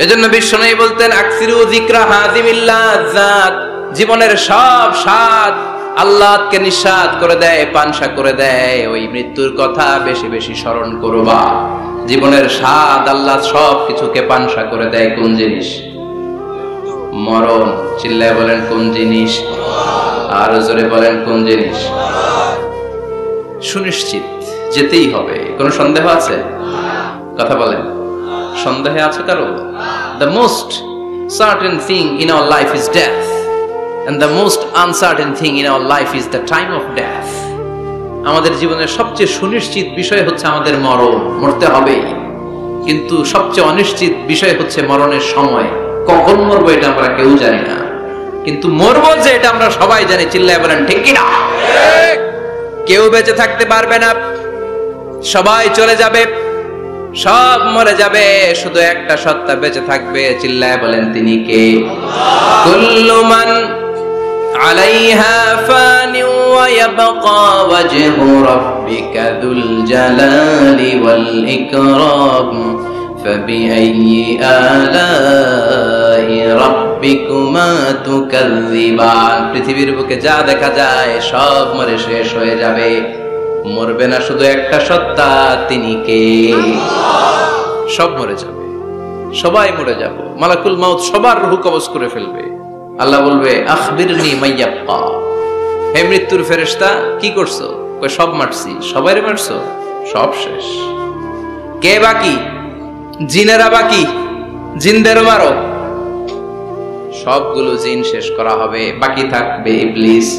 এজন্য বিশ্বনবী বলতেন আকসিরু যিকরা হাযিমিল লাযাত, জীবনের সব স্বাদ আল্লাহকে নিঃস্বাদ করে দেয়, পানসা করে দেয়, ওই মৃত্যুর কথা বেশি বেশি স্মরণ করবা। জীবনের স্বাদ আল্লাহ সব কিছুকে পানসা করে দেয়। কোন জিনিস? মরণ। চিল্লায় বলেন কোন জিনিস? আর জোরে বলেন কোন জিনিস? সুনিশ্চিত যেতেই হবে, কোনো সন্দেহ আছে? কথা বলেন, সন্দেহে আছে কারো? The most certain thing in our life is death, and the most uncertain thing in our life is the time of death. আমাদের জীবনের সবচেয়ে সুনিশ্চিত বিষয় হচ্ছে আমাদের মরণ, মরতে হবেই। কিন্তু সবচেয়ে অনিশ্চিত বিষয় হচ্ছে মরণের সময়। কখন মরবো এটা আমরা কেউ জানি না, কিন্তু মরবো যে এটা আমরা সবাই জানি। চিল্লায় বলেন ঠিক কি না? কেউ বেঁচে থাকতে পারবে না, সবাই চলে যাবে, সব মরে যাবে, শুধু একটা সত্তা বেঁচে থাকবে। চিল্লায় বলেন তিনি কে? কুল্লু মান আলাইহা ফানি ওয়া ইয়াবকা ওয়াজহু রাব্বিকা যুল জালালি ওয়াল ইকরাম ফাবিআইয়ি আলাই রাব্বিকুমা তুকাযযিবান। পৃথিবীর বুকে যা দেখা যায় সব মরে শেষ হয়ে যাবে, মরবে না শুধু একটা সত্তা, তিনি কে? সব মরে যাবে, সবাই মরে যাব। মালাকুল মাউত সবার রূহ কবজ করে ফেলবে। আল্লাহ বলবে আখবিরনি মাইয়াবকা, হে মৃত্যুর ফেরেশতা কি করছো? কই সব মারছি। সবাইরে মারছো? সব শেষ। কে বাকি? জিনেরা বাকি, জিনদেরও মারো। সবগুলো জিন শেষ করা হবে, বাকি থাকবে ইবলিস।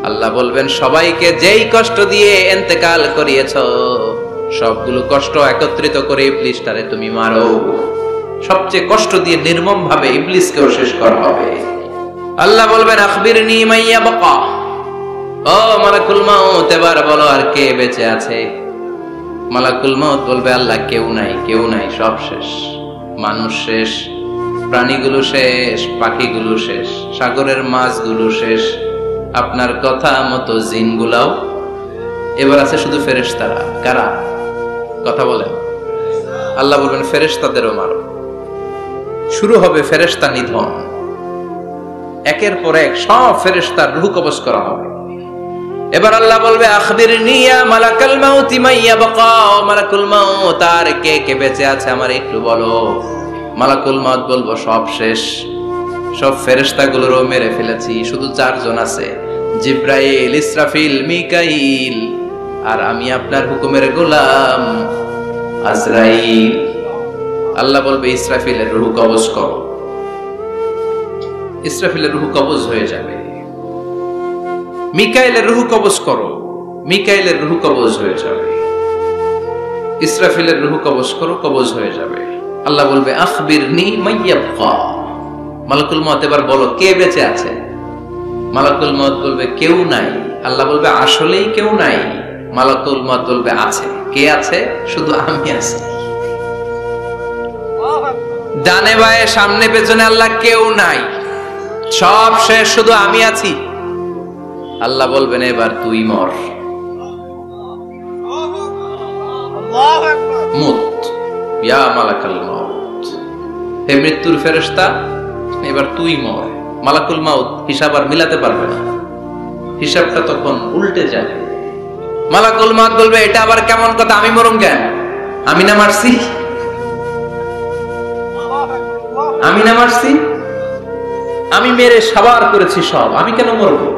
আল্লাহ বলবেন সবাইকে যেই কষ্ট দিয়ে ইন্তেকাল করিয়েছ, সবগুলো কষ্ট একত্রিত করে ইবলিসটারে তুমি মারো। সবচেয়ে কষ্ট দিয়ে নির্মম ভাবে ইবলিসকেও শেষ করা হবে। আল্লাহ বলবেন আখবিরনি মাইয়াবকা, ও মালাকুল মাউত এবার বলো আর কে বেঁচে আছে? মালাকুল মাউত বলবে আল্লাহ কেউ নাই, কেউ নাই, সব শেষ। মানুষ শেষ, প্রাণীগুলো শেষ, পাখিগুলো শেষ, সাগরের মাছগুলো শেষ, আপনার কথা মতো জিনগুলাও। এবার আছে শুধু ফেরেশতারা। কারা? কথা বলেন। আল্লাহ বলবেন ফেরেশতাদেরও মারো। শুরু হবে ফেরেশতা নিধন। একের পর এক সব ফেরেশতার রূহ কবজ করা হবে। এবার আল্লাহ বলবে আখবিরনি ইয়া মালাকাল মাউতি মাইয়াবকা, মালাকুল মাউত আর কে কে বেঁচে আছে আমার একটু বলো। মালাকুল মাউত বলবো সব শেষ, সব ফেরেশতাগুলোরও মেরে ফেলেছি, শুধু 4 জন আছে, জিব্রাইল, ইসরাফিল, মিকাইল, আর আমি আপনার হুকুমের গোলাম আজরাইল। আল্লাহ বলবে ইসরাফিলের রূহ কবজ করো। ইসরাফিলের রূহ কবজ হয়ে যাবে। মিকাইলের রূহ কবজ করো, মিকাইলের রূহ কবজ হয়ে যাবে। ইসরাফিলের রূহ কবজ করো, কবজ হয়ে যাবে। আল্লাহ বলবে আখবিরনি মাইয়াবকা, মালাকুল মউত এবার বলো কে বেঁচে আছে? মালাকুল মউত বলবে কেউ নাই। আল্লাহ বলবে আসলেই কেউ নাই? মালাকুল মউত বলবে আছে। কে আছে? শুধু আমি আছি। ডানে বায়ে সামনে পেছনে আল্লাহ কেউ নাই, সব শেষ, শুধু আমি আছি। আল্লাহ বলবেন এবার তুই মর। মুত ইয়া মালাকুল মউত, হে মৃত্যুর ফেরেশতা এবার তুই মর। মালাকুল মাউত হিসাব আর মিলাতে পারবে না, হিসাবটা তখন উল্টে যাবে। মালাকুল মাউত বলবে এটা আবার কেমন কথা? আমি মরুম কেন? আমি না মারছি? আমি না মারছি? আমি মেরে সাবার করেছি সব, আমি কেন মরবো?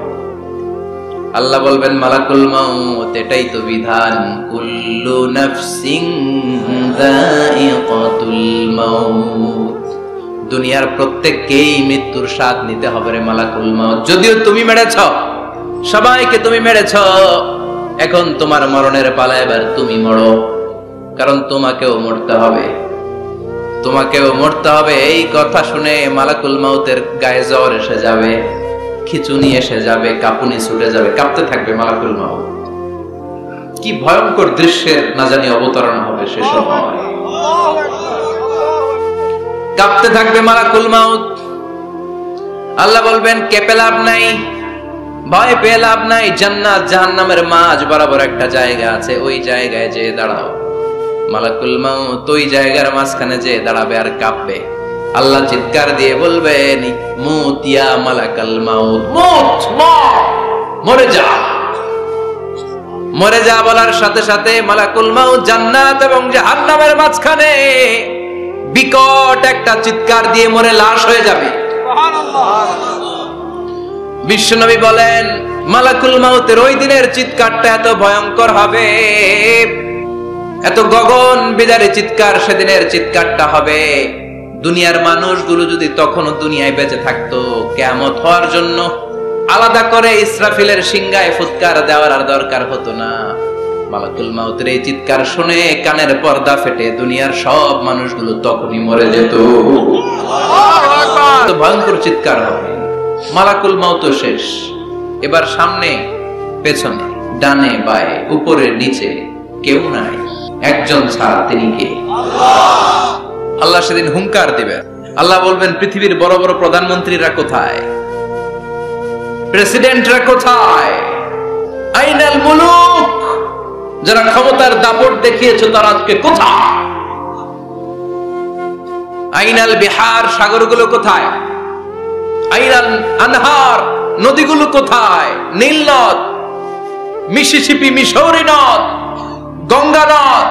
আল্লাহ বলবেন মালাকুল মাউত এটাই তো বিধান, কুল্লু নাফসিন যায়িকাতুল মাউত, দুনিয়ার প্রত্যেককেই মৃত্যুর স্বাদ নিতে হবে রে মালাকুল মাউত। যদিও তুমি মেরেছ, সবাইকে তুমি মেরেছ, এখন তোমার মরণের পালা, এবার তুমি মরো, কারণ তোমাকেও মরতে হবে, তোমাকেও মরতে হবে। এই কথা শুনে মালাকুল মাউতের গায়ে জ্বর এসে যাবে, খিচুনি এসে যাবে, কাঁপুনি ছুটে যাবে, কাঁপতে থাকবে মালাকুল মাউত। কি ভয়ঙ্কর দৃশ্যের না জানি অবতরণ হবে সে সময়। কাঁপতে থাকবে মালাকুল মাউত। আল্লাহ বলবেন কেঁপে লাভ নাই, ভয় পেয়ে লাভ নাই। জান্নাত জাহান্নামের মাঝ বরাবর একটা জায়গা আছে, ওই জায়গায় যেয়ে দাঁড়াও। মালাকুল মাউত ওই জায়গার মাঝখানে যেয়ে দাঁড়াবে আর কাঁপবে। আল্লাহ চিৎকার দিয়ে বলবেন মুত ইয়া মালাকাল মাউত, মুত, মরে যা। মরে যা বলার সাথে সাথে মালাকুল মাউত জান্নাত এবং জাহান্নামের মাঝখানে বিকট একটা চিৎকার দিয়ে মরে লাশ হয়ে যাবে। বিশ্বনবী বলেন মালাকুল মাউতের ওই দিনের চিৎকারটা এত ভয়ঙ্কর হবে, এত গগন বিদারী চিৎকার সেদিনের চিৎকারটা হবে। দুনিয়ার মানুষগুলো যদি তখনও দুনিয়ায় বেঁচে থাকতো, কিয়ামত হওয়ার জন্য আলাদা করে ইসরাফিলের সিংহায় ফুৎকার দেওয়ার আর দরকার হতো না। মালাকুল মাউতের এই চিৎকার শুনে কানের পর্দা ফেটে দুনিয়ার সব মানুষগুলো তখনই মরে যেত। ভয়ঙ্কর চিৎকার হবে। মালাকুল মাউত শেষ, এবার সামনে পেছনে ডানে বায়ে উপরে নিচে কেউ নাই, একজন ছাড়া, তিনি কে? আল্লাহ সেদিন হুঙ্কার দিবেন। আল্লাহ বলবেন পৃথিবীর বড় বড় প্রধানমন্ত্রীরা কোথায়, প্রেসিডেন্টরা কোথায়, আইনাল মুলুক, যারা ক্ষমতার দাপট দেখিয়েছে তারা আজকে কোথায়? আইনাল বিহার, সাগরগুলো কোথায়? আইনাল আনহার, নদীগুলো কোথায়? নীল নদ, মিসিসিপি, মিসৌরি নদ, গঙ্গা নদ,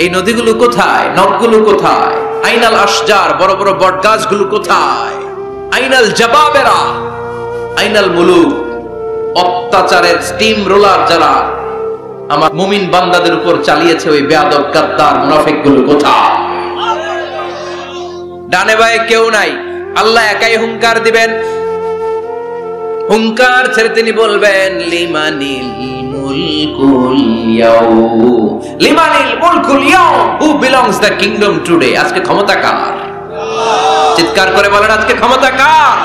এই নদীগুলো কোথায়? নদগুলো কোথায়? আইনাল আশজার, বড় বড় বট গাছগুলো কোথায়? আইনাল জাবাবেরা, আইনাল মুলুক, অত্যাচারের স্টিম রোলার যারা আমার মুমিন বান্দাদের উপর চালিয়েছে ওই বেয়াদব গাদ্দার মুনাফিকগুলো কোথায়? ডানে বায়ে কেউ নাই, আল্লাহ একাই হুঙ্কার দিবেন। হুঙ্কার ছেড়ে তিনি বলবেন লিমানিল মুলকুল ইয়াউম, লিমানিল মুলকুল ইয়াউম, who belongs the kingdom today. আজকে ক্ষমতা কার? চিৎকার করে বলেন আজকে ক্ষমতা কার?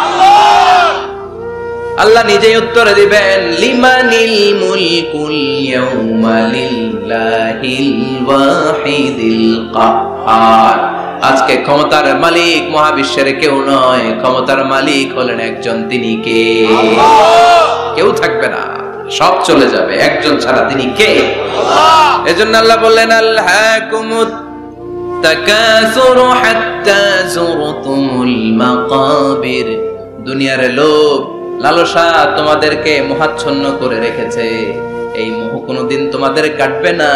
আল্লাহ নিজেই উত্তর দিবেন লিমানিল মুলকুল ইয়াউমা লিল্লাহিল ওয়াহিদিল কাহ্হার। আজকে ক্ষমতার মালিক মহাবিশ্বের কেউ নয়, ক্ষমতার মালিক হলেন একজন, তিনি কে? কেউ থাকবে না, সব চলে যাবে, একজন ছাড়া, তিনি কে? এজন্য আল্লাহ বললেন আলহাকুমুত তাকাসুরু হাত্তা যুরতুমুল মাকাবির। দুনিয়ার লোভ লালসা তোমাদেরকে মোহাচ্ছন্ন করে রেখেছে, এই মোহ কোনদিন তোমাদের কাটবে না।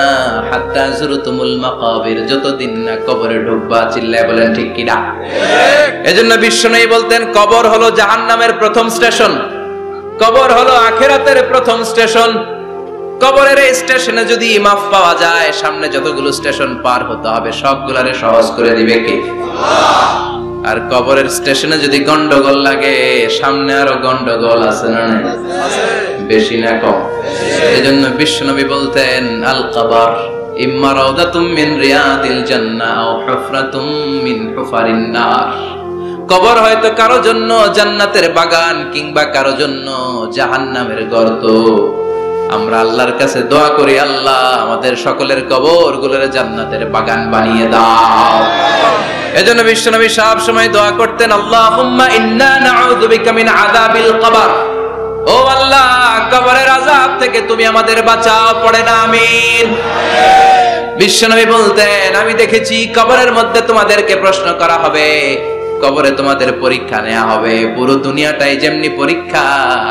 হাত্তা যুরতুমুল মাকাবির, যতদিন না কবরে ঢুকবা। চিল্লায় বলেন ঠিক কিনা? এজন্য বিশ্বনবী বলতেন কবর হলো জাহান্নামের প্রথম স্টেশন, কবর হলো আখিরাতের প্রথম স্টেশন। কবরের এই স্টেশনে যদি মাফ পাওয়া যায়, সামনে যতগুলো স্টেশন পার হতে হবে সবগুলারে সহজ করে দিবে কে? আর কবরের স্টেশনে যদি গন্ডগোল লাগে, সামনে আরো গন্ডগোল আছে না নাই? বেশি না কম? এজন্য বিশ্বনবী বলতেন আল কবর ইম্মা রাউদাতুম মিন রিয়াদিল জান্নাহ আও হুফরাতুম মিন হুফারিন নার। কবর হয়তো কারো জন্য জান্নাতের বাগান, কিংবা কারো জন্য জাহান্নামের গর্ত। আমরা আল্লাহর কাছে দোয়া করি, আল্লাহ আমাদের সকলের কবর গুলোরে জান্নাতের বাগান বানিয়ে দাও। এজন্য বিশ্বনবী সব সময় দোয়া করতেন আল্লাহুম্মা ইন্না নাউযু বিকা মিন আযাবিল কবর। ও আল্লাহ, কবরের আযাব থেকে তুমি আমাদের বাঁচাও, পড়ে না আমিন। বিশ্বনবী বলতেন আমি দেখেছি কবরের মধ্যে তোমাদেরকে প্রশ্ন করা হবে, কবরে তোমাদের পরীক্ষা নেওয়া হবে। পুরো দুনিয়াটাই যেমনি পরীক্ষা,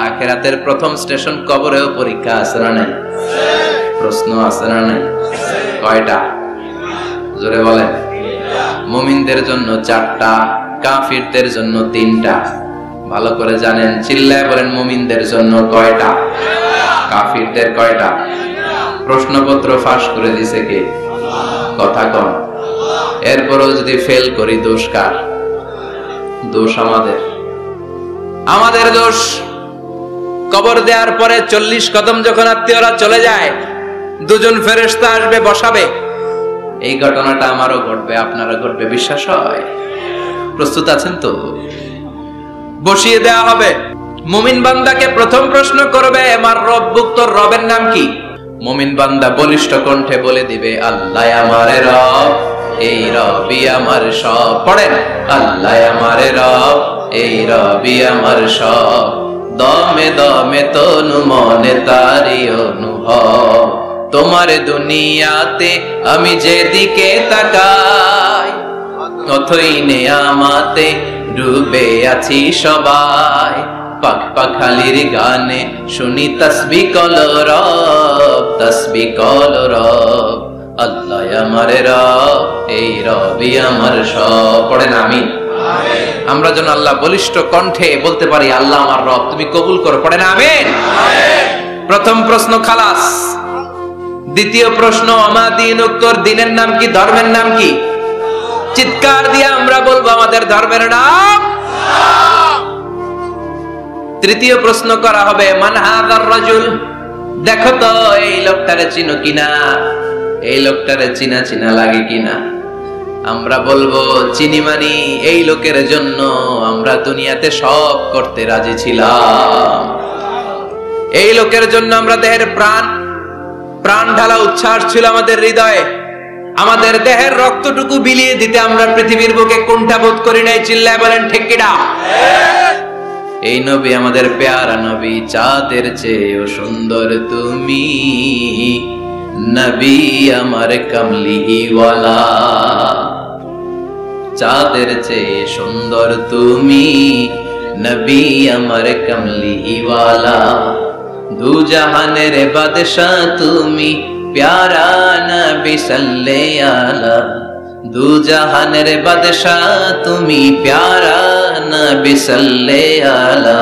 আখিরাতের প্রথম স্টেশন কবরেও পরীক্ষা আছে না নাই? প্রশ্ন আছে না নাই? কয়টা? জোরে বলেন। মুমিনদের জন্য 4টা, কাফিরদের জন্য 3টা। ভালো করে জানেন, চিল্লায় বলেন মুমিনদের জন্য কয়টা, কাফিরদের কয়টা? প্রশ্নপত্র ফাঁস করে দিছে কে? কথা কম। এরপরও যদি ফেল করি দোষ কার? দোষ আমাদের, আমাদের দোষ। কবর দেওয়ার পরে 40 কদম যখন আত্মীয়রা চলে যায়, 2জন ফেরেশতা আসবে, বসাবে। এই ঘটনাটা আমারও ঘটবে, আপনারও ঘটবে, বিশ্বাস হয়? প্রস্তুত আছেন তো? বসিয়ে দেওয়া হবে। মুমিন বান্দাকে প্রথম প্রশ্ন করবে আমার রব্বুক, তোর রবের নাম কি? মুমিন বান্দা বলিষ্ঠ কণ্ঠে বলে দিবে আল্লাহ আমার রব, এই রবি আমার সব। পড়েন আল্লাহ আমার রব, এই রবি আমার সব। দমে দমে তনু মনে তারি অনুভব, তোমার দুনিয়াতে আমি যেদিকে তাকাই। অত অথই নেয়ামাতে ডুবে আছি সবাই, পাখ পাখালির গানে শুনি তাসবিহ কলরব, তাসবিহ কলরব। আল্লাহ আমার রব, এই রবই আমার সব। পড়েন আমিন। আমরা যেন আল্লাহ বলিষ্ঠ কণ্ঠে বলতে পারি আল্লাহ আমার রব, তুমি কবুল করো। পড়েন আমিন। প্রথম প্রশ্ন খালাস। দ্বিতীয় প্রশ্ন আমা দিন উত্তর, দিনের নাম কি, ধর্মের নাম কি? চিৎকার দিয়ে আমরা বলবো আমাদের ধর্মের নাম। তৃতীয় প্রশ্ন করা হবে মান হাযার রাজুল, দেখো তো এই লোকটারে চিনো কিনা, এই লোকটারে চিনা চিনা লাগে কিনা। আমরা বলবো চিনি, মানি এই লোকের জন্য আমরা দুনিয়াতে সব করতে রাজি ছিলাম। এই লোকের জন্য আমরা দেহের প্রাণ ঢালা উচ্ছ্বাস ছিল আমাদের হৃদয়ে। আমাদের দেহের রক্তটুকু বিলিয়ে দিতে আমরা পৃথিবীর বুকে কোনটা বোধ করি নাই। চিল্লায় বলেন ঠিক কিনা? এই নবী আমাদের পেয়ারা নবী, চাঁদের চেয়েও সুন্দর তুমি নবী আমার কামলিওয়ালা। চাঁদের চেয়ে সুন্দর তুমি নবী আমার কামলিওয়ালা। দু জাহানের বাদশা তুমি প্যারা নবী সাল্লাল্লাহু আলা। দু জাহানের বাদশা তুমি প্যারা নবী সাল্লাল্লাহু আলা।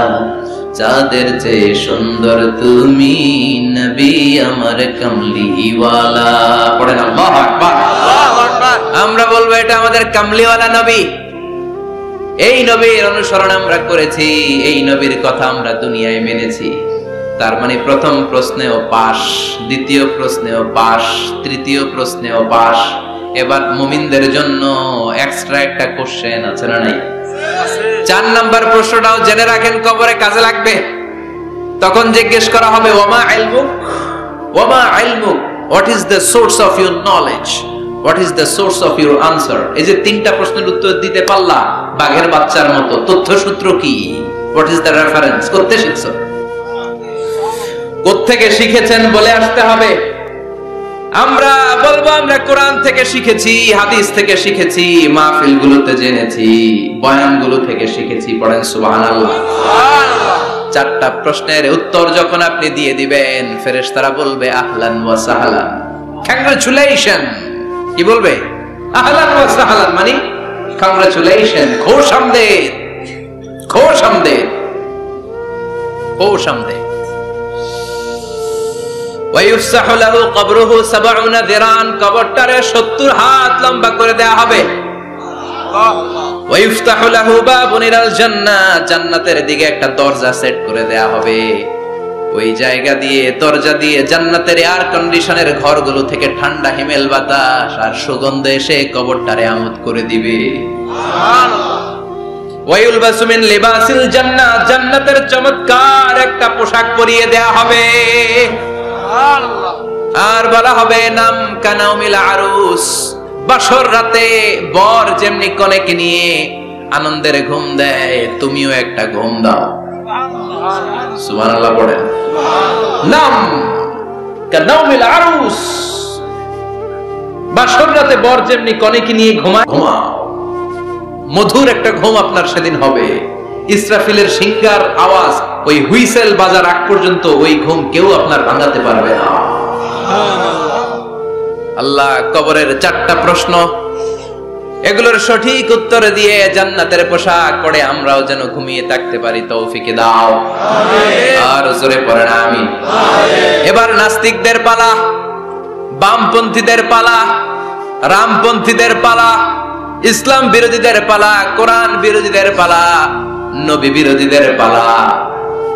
চাঁদের চেয়ে সুন্দর তুমি নবী আমার কামলিওয়ালা। পড়েন আল্লাহু আকবার। আমরা বলবো এটা আমাদের কামলিওয়ালা নবী। এই নবীর অনুসরণ আমরা করেছি, এই নবীর কথা আমরা দুনিয়ায় মেনেছি। তার মানে প্রথম প্রশ্নেও পাস, দ্বিতীয় প্রশ্নেও পাস, তৃতীয় প্রশ্নেও পাস। এবার মুমিনদের জন্য এক্সট্রা একটা কোশ্চেন আছে না নাই? 4 নাম্বার প্রশ্নটাও জেনে রাখেন, কবরে কাজে লাগবে। তখন জিজ্ঞেস করা হবে ওয়ামা ইলমুক, ওয়ামা ইলমুক, what is the source of your knowledge, what is the source of your answer. এই যে 3টা প্রশ্নের উত্তর দিতে পারলা বাঘের বাচ্চার মতো, তথ্যসূত্র কি, হোয়াট ইজ দ্য রেফারেন্স, করতে শিখছো, কোত্থেকে শিখেছেন বলে আসতে হবে। আমরা বলবো আমরা কোরআন থেকে শিখেছি, হাদিস থেকে শিখেছি, মাহফিলগুলোতে জেনেছি, বয়ানগুলো থেকে শিখেছি। পড়েন সুবহানাল্লাহ। 4টা প্রশ্নের উত্তর যখন আপনি দিয়ে দিবেন, ফেরেশতারা বলবে আহলান ওয়া সাহলান, কংগ্রাচুলেশন। কি বলবে? আহলান ওয়া সাহলান মানে কংগ্রাচুলেশন, খুশ আমদেদ, খুশ আমদেদ, খুশ আমদেদ। ওয়ায়ুফসাহু লাহু কবরুহু 70 যিরান, কবরটারে 70 হাত লম্বা করে দেয়া হবে। ওয়ায়ুফতাহু লাহু বাবুন ইলাল জান্নাহ, জান্নাতের দিকে একটা দরজা সেট করে দেয়া হবে। ওই জায়গা দিয়ে, দরজা দিয়ে জান্নাতের এয়ার কন্ডিশনের ঘরগুলো থেকে ঠান্ডা হিমেল বাতাস আর সুগন্ধ এসে কবরটারে আমোদ করে দিবে। সুবহানাল্লাহ। ওয়ায়ুলবাসু মিন লিবাসিল জান্নাহ, জান্নাতের চমৎকার একটা পোশাক পরিয়ে দেয়া হবে। আর বলা হবে নাম কানাউমিল আরুস, বাসর রাতে বর যেমনি কনেকে নিয়ে আনন্দের ঘুম দেয়, তুমিও একটা ঘুম দাও। সুবহানাল্লাহ পড়েন। নাম কানাউমিল আরুস, বাসর রাতে বর যেমনি কনেকে নিয়ে ঘুমায়, ঘুমাও। মধুর একটা ঘুম আপনার সেদিন হবে। ইসরাফিলের সিংহার আওয়াজ ওই হুইসেল বাজার আগ পর্যন্ত ওই ঘুম কেউ আপনার ভাঙাতে পারবে না। আল্লাহ কবরের 4টা প্রশ্ন, এগুলোর সঠিক উত্তর দিয়ে জান্নাতের পোশাক পরে আমরাও যেন ঘুমিয়ে থাকতে পারি, তৌফিক দাও। আর জোরে পড়েন আমিন। এবার নাস্তিকদের পালা, বামপন্থীদের পালা, রামপন্থীদের পালা, ইসলাম বিরোধীদের পালা, কোরআন বিরোধীদের পালা, নবী বিরোধীদের পালা।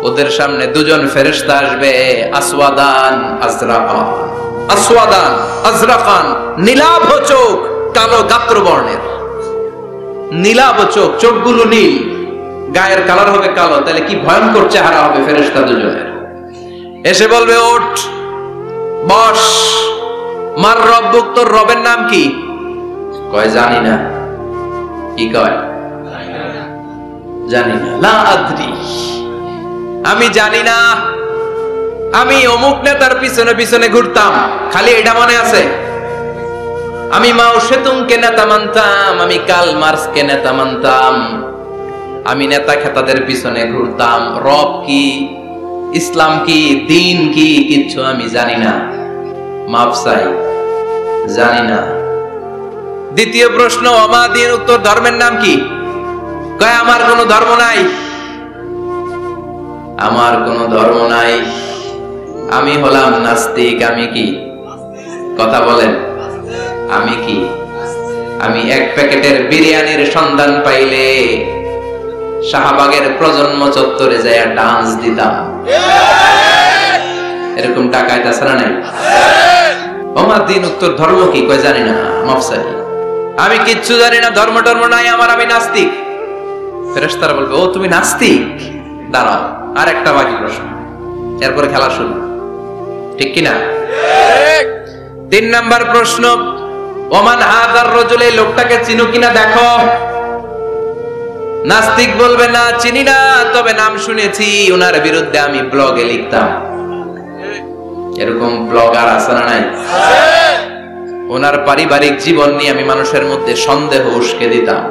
ওদের সামনে 2জন ফেরেশতা আসবে, আসওয়াদান আজরাকান, আসওয়াদান আজরাকান, নীলাভ চোখ, কালো গাত্র বর্ণের। নীলাভ চোখ, চোখগুলো নীল, গায়ের কালার হবে কালো। তাহলে কি ভয়ঙ্কর চেহারা হবে ফেরেশতা 2জনের। এসে বলবে ওঠ, বস। মার রব্বুক, তোর রবের নাম কি? কয় জানি না। কি কয়? জানি না। লা আদরি, আমি জানি না। আমি অমুক নেতার পিছনে পিছনে ঘুরতাম, খালি এটা মনে আছে। আমি মাও সেতুংকে নেতা মানতাম, আমি কার্ল মার্কসকে নেতা মানতাম, আমি নেতা খেতাদের পিছনে ঘুরতাম। রব কি, ইসলাম কি, দিন কি, কিচ্ছু আমি জানি না। মাফ চাই, জানি না। দ্বিতীয় প্রশ্ন, ওমা দিন, উত্তর ধর্মের নাম কি? কয় আমার কোনো ধর্ম নাই, আমার কোনো ধর্ম নাই, আমি হলাম নাস্তিক। আমি কি? কথা বলেন, আমি কি? আমি এক প্যাকেটের বিরিয়ানির সন্ধান পাইলে শাহবাগের প্রজন্ম চত্বরে যায় ডান্স দিতাম। এরকম টাকায় তাছাড়া নাই। ওমার দিন, উত্তর ধর্ম কি? কয় জানি না, মাফসাই, আমি কিচ্ছু জানি না, ধর্ম টর্ম নাই আমার, আমি নাস্তিক। ফেরেশতারা বলবে, ও তুমি নাস্তিক, দাঁড়াও, আর একটা বাকি প্রশ্ন, এরপরে খেলা শুরু। ঠিক কিনা? 3 নাম্বার প্রশ্ন, ওমান হাদার রাজুল, এই লোকটাকে চিনো কিনা দেখো। নাস্তিক বলবে না, চিনি না, তবে নাম শুনেছি, ওনার বিরুদ্ধে আমি ব্লগে লিখতাম। এরকম ব্লগার আছে না নাই? ওনার পারিবারিক জীবন নিয়ে আমি মানুষের মধ্যে সন্দেহ উস্কে দিতাম।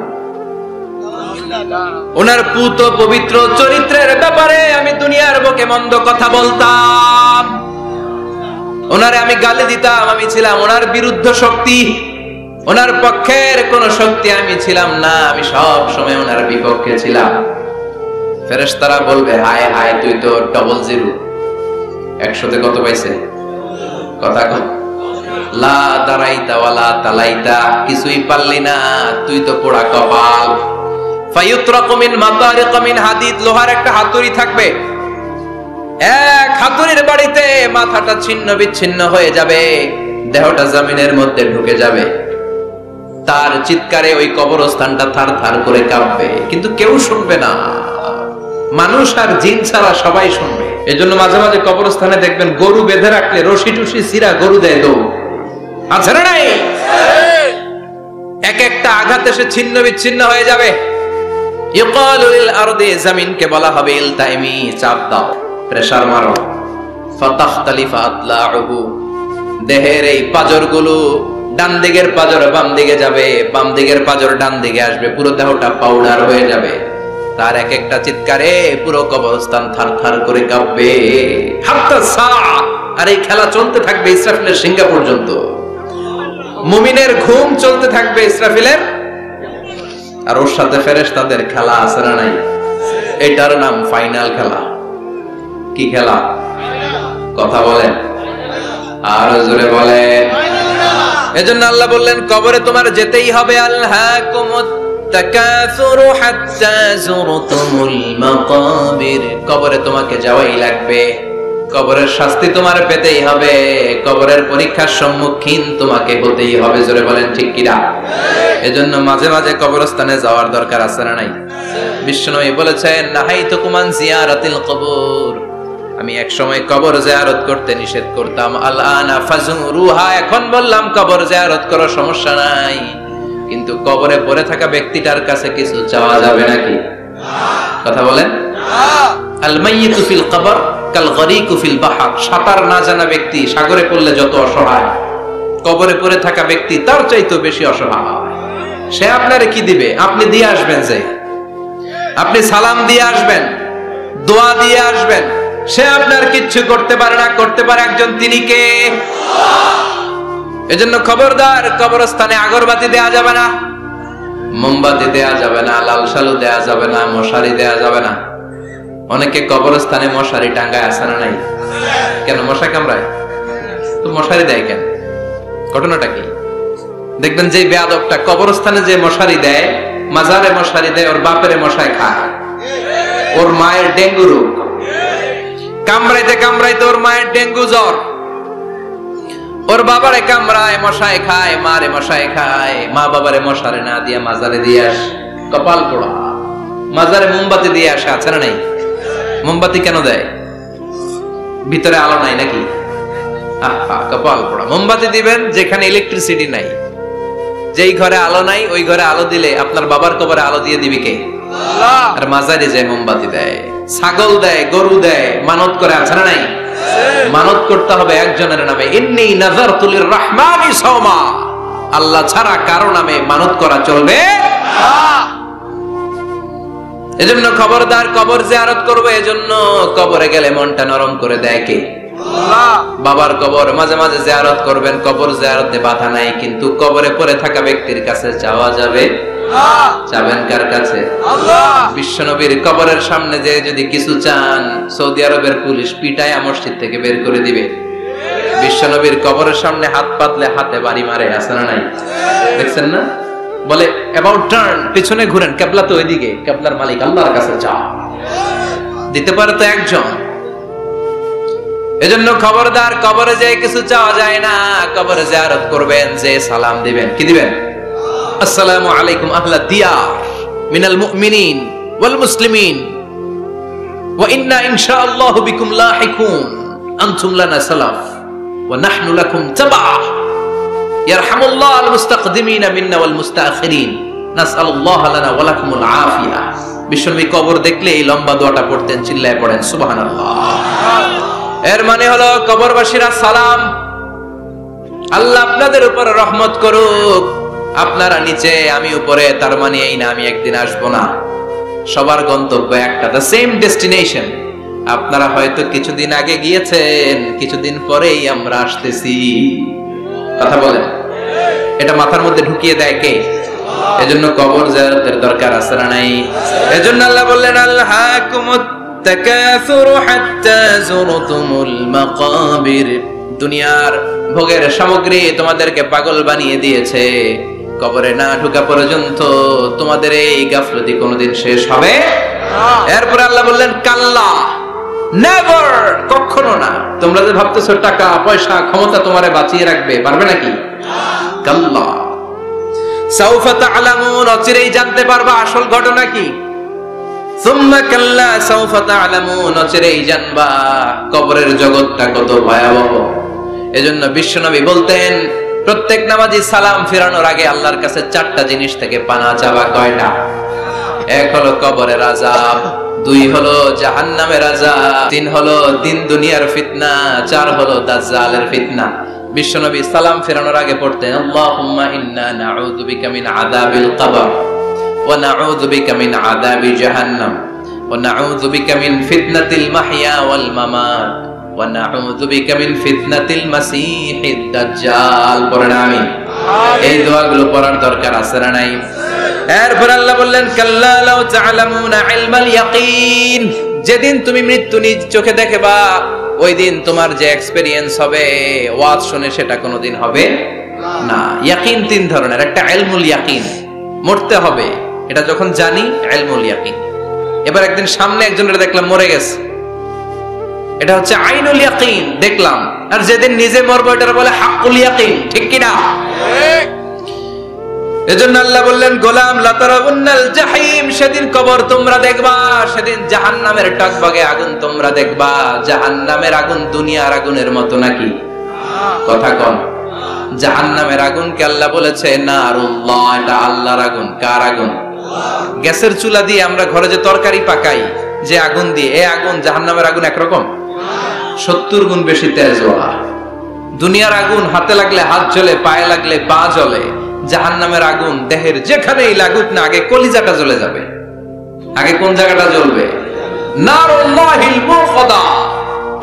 ওনার পুত পবিত্র চরিত্রের ব্যাপারে আমি দুনিয়ার বুকে মন্দ কথা বলতাম। ওনারে আমি গালি দিতাম, আমি ছিলাম ওনার বিরুদ্ধ শক্তি, ওনার পক্ষের কোন শক্তি আমি ছিলাম না, আমি সব সময় ওনার বিপক্ষে ছিলাম। ফেরেশতারা বলবে, হায় হায়, তুই তো ডবল জিরো। 100তে কত পাইছে? কথা কম। লা দারাইতা ওয়ালা তালাইতা, কিছুই পারলি না, তুই তো পোড়া কপাল। ফায়ুতরাকু মিন মাতারিক মিন হাদিদ, লোহার একটা হাতুড়ি থাকবে, এক হাতুড়ির বাড়িতে মাথাটা ছিন্ন বিচ্ছিন্ন হয়ে যাবে, দেহটা জমিনের মধ্যে ঢুকে যাবে, তার চিৎকারে ওই কবরস্থানটা থার থার করে কাঁপবে, কিন্তু কেউ শুনবে না। মানুষ আর জিন ছাড়া সবাই শুনবে। এজন্য মাঝে মাঝে কবরস্থানে দেখবেন গরু বেঁধে রাখলে রশি টুসি সিরা গরু দেয় দৌড়, আছে না নাই? এক একটা আঘাতে সে ছিন্ন বিচ্ছিন্ন হয়ে যাবে। ইউকালু লিল আরদি, জমিনকে বলা হবে ইলতাইমি, চাপ দাও, প্রেসার মারো। ফাতাখতালিফা আতলাউহু, দেহের এই পাজরগুলো, ডান দিকের পাজর বাম দিকে যাবে, বাম দিকের পাজর ডান দিকে আসবে, পুরো দেহটা পাউডার হয়ে যাবে। তার এক একটা চিৎকারে পুরো কবরস্থান থারথার করে কাঁপবে। হাত্তা সাআ, আর এই খেলা চলতে থাকবে ইসরাফিলের সিংহা পর্যন্ত। মুমিনের ঘুম চলতে থাকবে ইসরাফিলের, আর ওর সাথে ফেরেশতাদের খেলা আছে না নাই? এটার নাম ফাইনাল খেলা। কি খেলা? কথা বলেন, আর জোরে বলেন। এজন্য আল্লাহ বললেন, কবরে তোমার যেতেই হবে। আলহাকুমুত তাকাসুরু হাত্তা যুরতুমুল মাকাবির, কবরে তোমাকে যাওয়াই লাগবে, কবরের শাস্তি তোমার পেতেই হবে, কবরের পরীক্ষার সম্মুখীন তোমাকে হতেই হবে। জোরে বলেন ঠিক কিনা? এজন্য মাঝে মাঝে কবরস্থানে যাওয়ার দরকার আছে না নাই? বিশ্বনবী বলেছেন, নাহাইতুকুম আন জিয়ারাতিল কবর, আমি এক সময় কবর জিয়ারত করতে নিষেধ করতাম। আলআনা ফাজুরুহা, এখন বললাম কবর জিয়ারত করো, সমস্যা নাই, কিন্তু কবরে পড়ে থাকা ব্যক্তিটার কাছে কিছু চাওয়া যাবে নাকি? কথা বলেন। আল মাইয়িতু ফিল কবর কাল গরিকু ফিল বাহর, সাঁতার না জানা ব্যক্তি সাগরে পড়লে যত অসহায়, কবরে পড়ে থাকা ব্যক্তি তার চাইতেও বেশি অসহায়। সে আপনারে কি দিবে? আপনি দিয়ে আসবেন, যে আপনি সালাম দিয়ে আসবেন, দোয়া দিয়ে আসবেন, সে আপনার কিচ্ছু করতে পারে না। করতে পারে একজন, তিনি কে? এজন্য খবরদার, কবরস্থানে আগরবাতি দেয়া যাবে না, মোমবাতি দেয়া যাবে না, লাল শালু দেয়া যাবে না, মশারি দেয়া যাবে না। অনেকে কবরস্থানে মশারি টাঙ্গায়, আছে না নাই? কেন? মশা কামড়ায় তো মশারি দেয় কেন? ঘটনাটা কি? দেখবেন যে বেয়াদবটা কবরস্থানে যে মশারি দেয়, মাজারে মশারি দেয়, ওর বাপেরে মশায় খায়, ওর মায়ের ডেঙ্গু রোগ, কামড়াইতে কামড়াইতে ওর মায়ের ডেঙ্গু জ্বর, ওর বাবারে কামড়ায়, মশায় খায়, মারে মশায় খায়, মা বাবারে মশারে না দিয়ে মাজারে দিয়ে আস, কপাল পোড়া। মাজারে মোমবাতি দিয়ে আসে, আছে না নাই? মোমবাতি কেন দেয়? ভিতরে আলো নাই নাকি? আহা, কপাল পোড়া। মোমবাতি দিবেন যেখানে ইলেকট্রিসিটি নাই, যেই ঘরে আলো নাই ওই ঘরে আলো দিলে আপনার বাবার কবরে আলো দিয়ে দিবে কে? আল্লাহ। আর মাজারে যে মোমবাতি দেয়, ছাগল দেয়, গরু দেয়, মানত করে, আছে না নাই? মানত করতে হবে একজনের নামে, ইন্নী নাযারতু লিররহমানি সাওমা, আল্লাহ ছাড়া কারো নামে মানত করা চলবে না। এজন্য খবরদার, কবর জিয়ারত করবে। এজন্য কবরে গেলে মনটা নরম করে দেয় কে? আল্লাহ। বাবার কবর মাঝে মাঝে জিয়ারত করবেন, কবর জিয়ারতে বাধা নাই, কিন্তু কবরে পড়ে থাকা ব্যক্তির কাছে যাওয়া যাবে না। যাবেন কার কাছে? আল্লাহ। বিশ্বনবীর কবরের সামনে যে যদি কিছু চান, সৌদি আরবের পুলিশ পিটায়া মসজিদ থেকে বের করে দিবে। বিশ্বনবীর কবরের সামনে হাত পাতলে হাতে বাড়ি মারে, আছে না নাই? দেখছেন না? বলে অ্যাবাউট টার্ন, পিছনে ঘুরেন, কিবলা তো ওইদিকে, কিবলার মালিক আল্লাহর কাছে যাও। দিতে পারে তো একজন। এজন্য খবরদার, কবরে যে কিছু চাওয়া যায় না। কবরে জিয়ারত করবেন, যে সালাম দিবেন, কি দিবেন? আসসালামু আলাইকুম আহলা দিয়ার মিনাল মুমিনিন ওয়াল মুসলিমিন ওয়া ইন্না ইনশাআল্লাহু বিকুম লাহিকুন আনতুম লানা সালাফ ওয়া নাহনু লাকুম তাবা ইয়ারহামুল্লাহ আল মুস্তাকদিমিনা মিন্না ওয়াল মুস্তাখিরিন নাসআলুল্লাহ লানা ওয়া লাকুমুল আফিয়া। বিশ্বনবী কবর দেখলে এই লম্বা দোয়াটা পড়তেন, চিল্লায় পড়েন সুবহানাল্লাহ। এর মানে হলো কবরবাসীরা সালাম, আল্লাহ আপনাদের উপর রহমত করুক। আপনারা নিচে, আমি উপরে, তার মানে এই না আমি একদিন আসবো না। সবার গন্তব্য একটা, দ্য সেম ডেস্টিনেশন। আপনারা হয়তো কিছুদিন আগে গিয়েছেন, কিছুদিন পরেই আমরা আসতেছি। কথা বলেন, এটা মাথার মধ্যে ঢুকিয়ে দেয় কে? এজন্য কবর জিয়ারতের দরকার আছে না নাই? এজন্য আল্লাহ বললেন আল্লাহাকুমুত তাকাসুরু হাত্তা যুরতুমুল মাকাবির। দুনিয়ার ভোগের সামগ্রী তোমাদেরকে পাগল বানিয়ে দিয়েছে। কবরে না ঢোকা পর্যন্ত তোমাদের এই গাফলতি কোনোদিন শেষ হবে না। এরপর আল্লাহ বললেন কাল্লা, নেভার, কখনো না। তোমরা যে ভাবতেছো টাকা পয়সা ক্ষমতা তোমারে বাঁচিয়ে রাখবে, পারবে নাকি? কাল্লা সাউফা তা'লামুন, অচিরেই জানতে পারবা আসল ঘটনা কি। সুম্মা কাল্লা সাউফা তা'লামুন, অচিরেই জানবা কবরের জগৎটা কত ভয়াবহ। এজন্য বিশ্বনবী বলতেন প্রত্যেক নামাজি সালাম ফিরানোর আগে আল্লাহর কাছে 4টা জিনিস থেকে পানা চাওয়া। কয়টা? 1 হলো কবরের আযাব, 2 হলো জাহান্নামের আযাব, 3 হলো দিন দুনিয়ার ফিতনা, 4 হলো দাজ্জালের ফিতনা। বিশ্বনবী সালাম ফিরানোর আগে পড়তেন আল্লাহুম্মা ইন্না নাউযু বিকা মিন আযাবিল কবর ওয়া নাউযু বিকা মিন আযাবি জাহান্নাম ওয়া নাউযু বিকা মিন ফিতনাতিল মাহইয়া ওয়াল মামাত ওয়া নাউযু বিকা মিন ফিতনাতিল মাসীহিদ দাজ্জাল। পড়েন আমিন। এই দোয়াগুলো পড়ার দরকার আছে না নাই? এরপর আল্লাহ বললেন কাল্লা লাউ তা'লামুনা ইলমাল ইয়াকিন, যেদিন তুমি মৃত্যু নিজ চোখে দেখবা ওই দিন তোমার যে এক্সপেরিয়েন্স হবে, ওয়াজ শুনে, সেটা কোনোদিন হবে না। ইয়াকিন 3 ধরনের। একটা ইলমুল ইয়াকিন, মরতে হবে, এটা যখন জানি, ইলমুল ইয়াকিন। এবার একদিন সামনে একজনের দেখলাম মরে গেছে, এটা হচ্ছে আইনুল ইয়াকিন, দেখলাম। আর যেদিন নিজে মরবো এটার বলে হাক্কুল ইয়াকিন, ঠিক কি না? এজন্য আল্লাহ বললেন গোলাম লা তারাউন্নাল জাহিম, সেদিন কবর তোমরা দেখবা, সেদিন জাহান্নামের টকবগে আগুন তোমরা দেখবা। জাহান্নামের আগুন দুনিয়ার আগুনের মতো নাকি? কথা কন। জাহান্নামের আগুনকে আল্লাহ বলেছে নারুল্লাহ, এটা আল্লাহর আগুন। কার আগুন? গ্যাসের চুলা দিয়ে আমরা ঘরে যে তরকারি পাকাই, যে আগুন দিয়ে, এই আগুন জাহান্নামের আগুন একরকম, 70 গুণ বেশি তেজওয়ালা। দুনিয়ার আগুন হাতে লাগলে হাত জ্বলে, পায়ে লাগলে পা জ্বলে। জাহান্নামের আগুন দেহের যেখানেই লাগুক না, আগে কলিজাটা জ্বলে যাবে। আগে কোন জায়গাটা জ্বলবে? নারুল্লাহিল মুকদা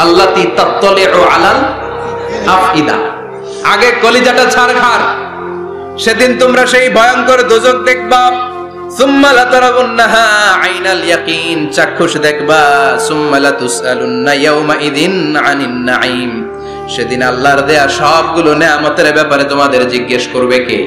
আল্লাতী তাত্তালিউ আলাল আফইদা। আগে কলিজাটা ছারখার। সেদিন তোমরা সেই ভয়ঙ্কর দোজখ দেখবা। সুম্মা লাতারাউন্নাহা আইনাল ইয়াকিন, চাক্ষুষ দেখবা। সুম্মা লাতুসআলুন্না ইয়াওমা ইযিন আনিন নাঈম, সেদিন আল্লাহর দেয়া সবগুলো নেয়ামতের ব্যাপারে তোমাদের জিজ্ঞেস করবে কে?